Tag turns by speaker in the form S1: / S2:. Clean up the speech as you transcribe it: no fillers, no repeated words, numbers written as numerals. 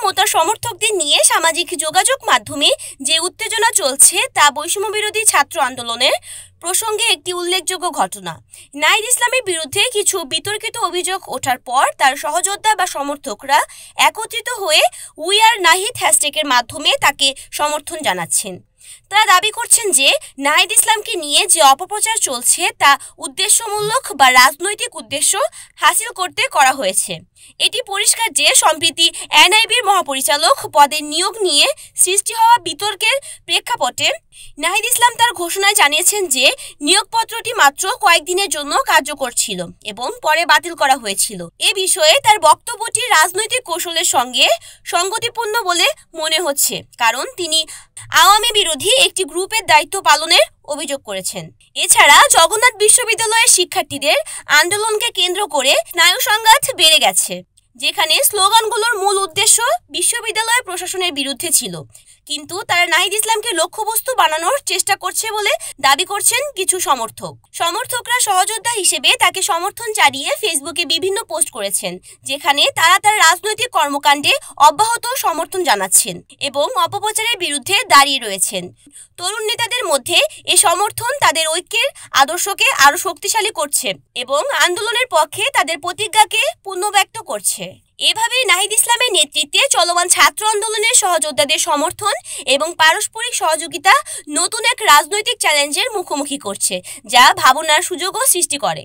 S1: ও তার সমর্থকদের নিয়ে সামাজিক যোগাযোগ মাধ্যমে যে উত্তেজনা চলছে তা বৈষম্য বিরোধী ছাত্র আন্দোলনের প্রসঙ্গে একটি উল্লেখযোগ্য ঘটনা। নাহিদ ইসলামের বিরুদ্ধে কিছু বিতর্কিত অভিযোগ ওঠার পর তার সহযোদ্ধা বা সমর্থকরা একত্রিত হয়ে উই আর নাহিদ হ্যাশট্যাগের মাধ্যমে তাকে সমর্থন জানাচ্ছেন। তারা দাবি করছেন যে নাহিদ ইসলামকে নিয়ে যে অপপ্রচার চলছে তা উদ্দেশ্যমূলক বা রাজনৈতিক উদ্দেশ্য হাসিল করতে করা হয়েছে। এটি পরিষ্কার যে সম্প্রতি এনআইবির মহাপরিচালক পদের নিয়োগ নিয়ে সৃষ্টি হওয়া বিতর্কের প্রেক্ষাপটে নাহিদ ইসলাম তার ঘোষণায় জানিয়েছেন যে নিয়োগপত্রটি মাত্র কয়েকদিনের জন্য কার্যকর ছিল এবং পরে বাতিল করা হয়েছিল। এ বিষয়ে তার বক্তব্যটি রাজনৈতিক কৌশলের সঙ্গে সঙ্গতিপূর্ণ বলে মনে হচ্ছে, কারণ তিনি আওয়ামী বিরোধী একটি গ্রুপের দায়িত্ব পালনের অভিযোগ করেছেন। এছাড়া জগন্নাথ বিশ্ববিদ্যালয়ের শিক্ষার্থীদের আন্দোলনকে কেন্দ্র করে স্নায়ু সংঘাত বেড়ে গেছে, যেখানে স্লোগানগুলোর মূল উদ্দেশ্য বিশ্ববিদ্যালয় প্রশাসনের বিরুদ্ধে ছিল, কিন্তু তারা নাহিদ ইসলামকে লক্ষ্যবস্তু বানানোর চেষ্টা করছে বলে দাবি করছেন কিছু সমর্থকরা সহযোদ্ধা হিসেবে তাকে সমর্থন জানিয়ে ফেসবুকে বিভিন্ন পোস্ট করেছেন, যেখানে তারা তার রাজনৈতিক কর্মকাণ্ডে অব্যাহত সমর্থন জানাচ্ছেন এবং অপপ্রচারের বিরুদ্ধে দাঁড়িয়ে রয়েছেন। তরুণ নেতাদের মধ্যে এ সমর্থন তাদের ঐক্যের আদর্শকে আরও শক্তিশালী করছে এবং আন্দোলনের পক্ষে তাদের প্রতিজ্ঞাকে পুনর্ব্যক্ত করছে। এভাবেই নাহিদ ইসলামের নেতৃত্বে চলমান ছাত্র আন্দোলনের সহযোদ্ধাদের সমর্থন এবং পারস্পরিক সহযোগিতা নতুন এক রাজনৈতিক চ্যালেঞ্জের মুখোমুখি করছে, যা ভাবনার সুযোগও সৃষ্টি করে।